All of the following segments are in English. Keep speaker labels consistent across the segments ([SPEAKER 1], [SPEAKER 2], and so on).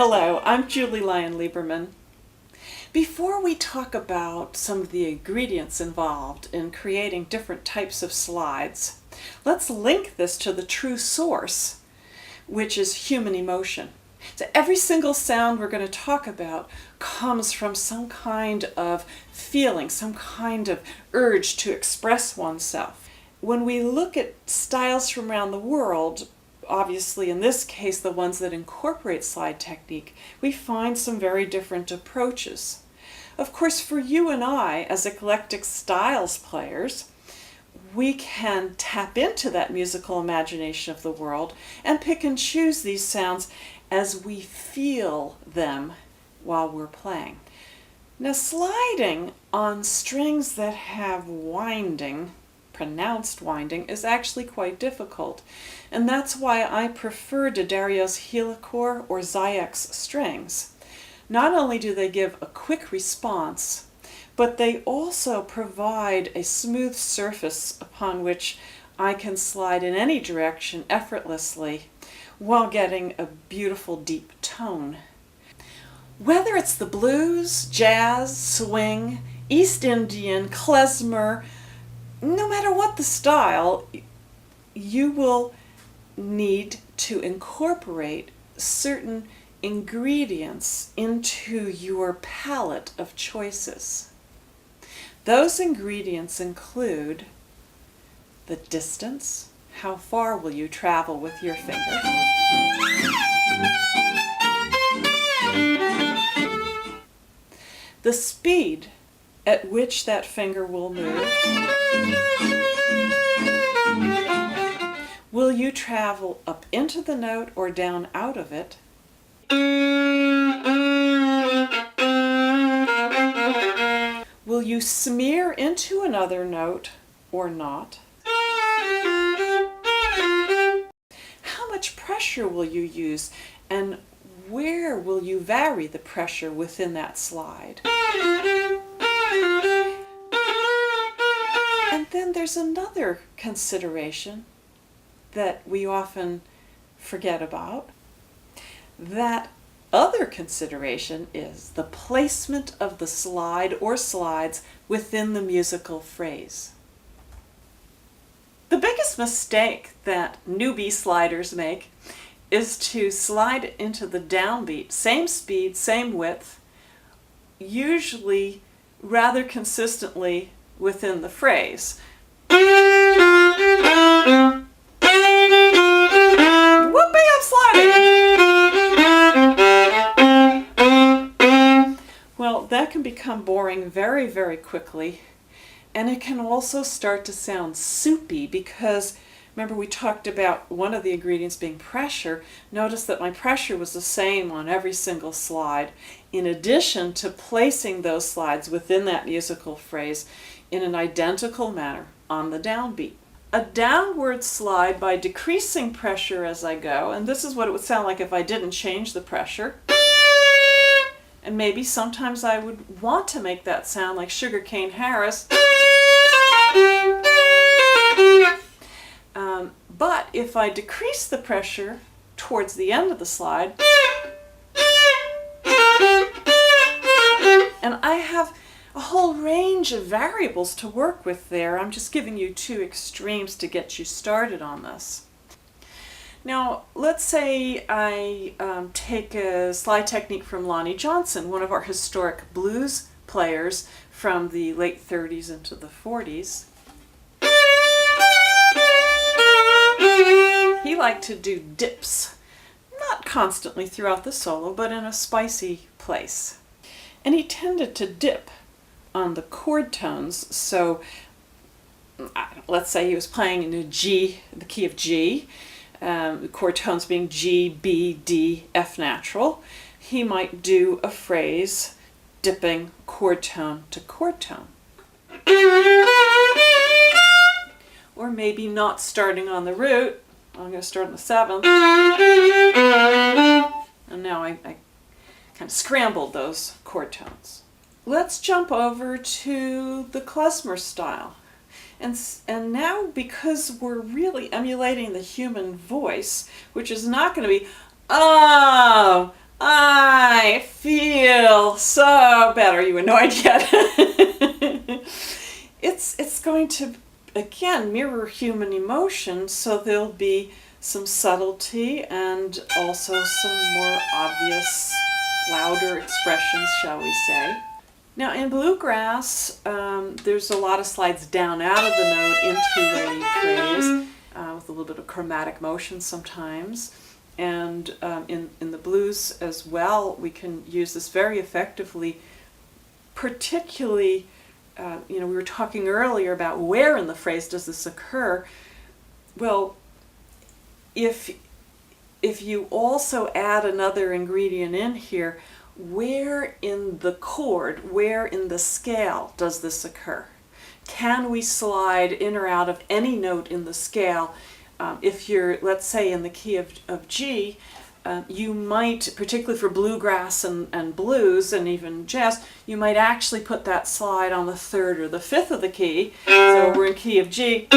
[SPEAKER 1] Hello, I'm Julie Lyon-Lieberman. Before we talk about some of the ingredients involved in creating different types of slides, let's link this to the true source, which is human emotion. So every single sound we're going to talk about comes from some kind of feeling, some kind of urge to express oneself. When we look at styles from around the world, obviously in this case the ones that incorporate slide technique, we find some very different approaches. Of course, for you and I, as eclectic styles players, we can tap into that musical imagination of the world and pick and choose these sounds as we feel them while we're playing. Now, sliding on strings that have winding, pronounced winding, is actually quite difficult. And that's why I prefer D'Addario's helicore or Zayek's strings. Not only do they give a quick response, but they also provide a smooth surface upon which I can slide in any direction effortlessly while getting a beautiful deep tone. Whether it's the blues, jazz, swing, East Indian, klezmer, no matter what the style, you will need to incorporate certain ingredients into your palette of choices. Those ingredients include the distance. How far will you travel with your finger? The speed at which that finger will move. Will you travel up into the note or down out of it? Will you smear into another note or not? How much pressure will you use, and where will you vary the pressure within that slide? And then there's another consideration that we often forget about. That other consideration is the placement of the slide or slides within the musical phrase. The biggest mistake that newbie sliders make is to slide into the downbeat, same speed, same width, usually rather consistently within the phrase. Whoopee, I'm sliding! Well, that can become boring very, very quickly, and it can also start to sound soupy because remember we talked about one of the ingredients being pressure. Notice that my pressure was the same on every single slide, in addition to placing those slides within that musical phrase in an identical manner on the downbeat. A downward slide by decreasing pressure as I go, and this is what it would sound like if I didn't change the pressure. And maybe sometimes I would want to make that sound like Sugarcane Harris. But if I decrease the pressure towards the end of the slide, and I have a whole range of variables to work with there. I'm just giving you two extremes to get you started on this. Now, let's say I take a slide technique from Lonnie Johnson, one of our historic blues players from the late 30s into the 40s. He liked to do dips, not constantly throughout the solo, but in a spicy place. And he tended to dip on the chord tones. So let's say he was playing in a G, the key of G, the chord tones being G, B, D, F natural. He might do a phrase dipping chord tone to chord tone. Or maybe not starting on the root. I'm going to start on the 7th. And now I kind of scrambled those chord tones. Let's jump over to the klezmer style. And now, because we're really emulating the human voice, which is not going to be, oh, I feel so bad. Are you annoyed yet? It's going to, again, mirror human emotion, so there'll be some subtlety and also some more obvious, louder expressions, shall we say. Now in bluegrass, there's a lot of slides down out of the note into a phrase with a little bit of chromatic motion sometimes. And in the blues as well, we can use this very effectively, particularly, we were talking earlier about where in the phrase does this occur. Well, if you also add another ingredient in here, where in the chord, where in the scale does this occur? Can we slide in or out of any note in the scale? If you're, let's say, in the key of G, you might, particularly for bluegrass and blues and even jazz, you might actually put that slide on the 3rd or the 5th of the key. So we're in key of G.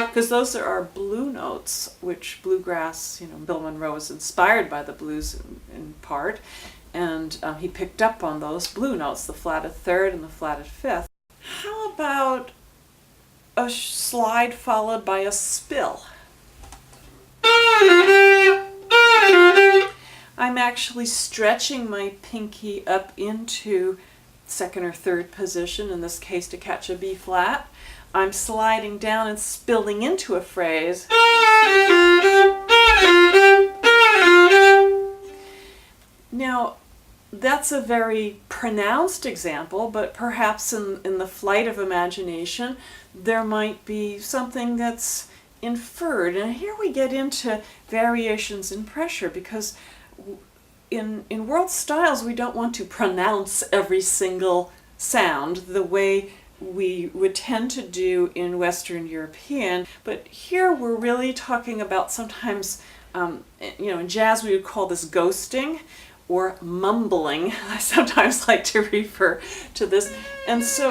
[SPEAKER 1] Because those are our blue notes, which bluegrass, Bill Monroe was inspired by the blues in part. And he picked up on those blue notes, the flatted 3rd and the flatted 5th. How about a slide followed by a spill? I'm actually stretching my pinky up into 2nd or 3rd position, in this case to catch a B flat. I'm sliding down and spilling into a phrase. Now, that's a very pronounced example, but perhaps in the flight of imagination, there might be something that's inferred. And here we get into variations in pressure, because in world styles, we don't want to pronounce every single sound the way we would tend to do in Western European. But here we're really talking about sometimes, in jazz we would call this ghosting, or mumbling. I sometimes like to refer to this. And so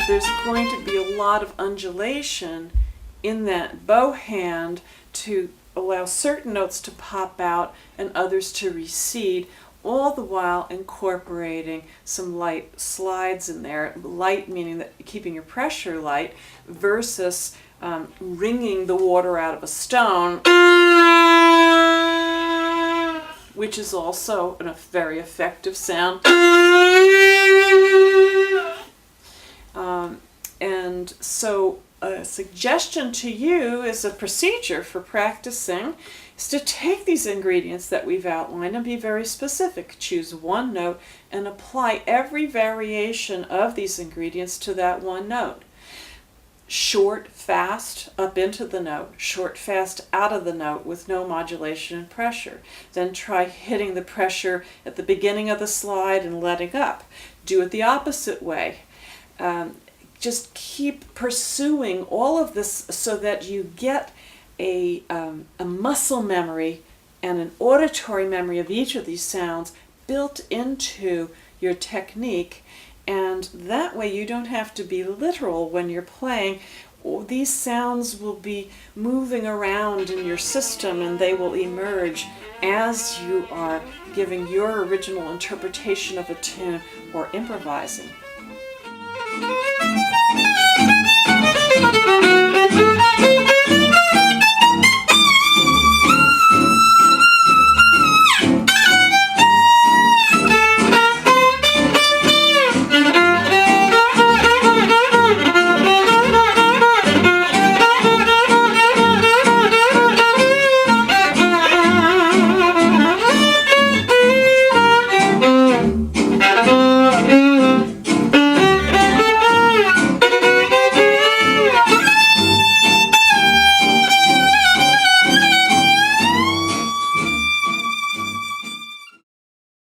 [SPEAKER 1] there's going to be a lot of undulation in that bow hand to allow certain notes to pop out and others to recede, all the while incorporating some light slides in there. Light meaning that keeping your pressure light versus wringing the water out of a stone, which is also a very effective sound. And so a suggestion to you as a procedure for practicing is to take these ingredients that we've outlined and be very specific. Choose one note and apply every variation of these ingredients to that one note. Short, fast, up into the note. Short, fast, out of the note with no modulation and pressure. Then try hitting the pressure at the beginning of the slide and letting up. Do it the opposite way. Just keep pursuing all of this so that you get a muscle memory and an auditory memory of each of these sounds built into your technique, and that way you don't have to be literal when you're playing. These sounds will be moving around in your system and they will emerge as you are giving your original interpretation of a tune or improvising.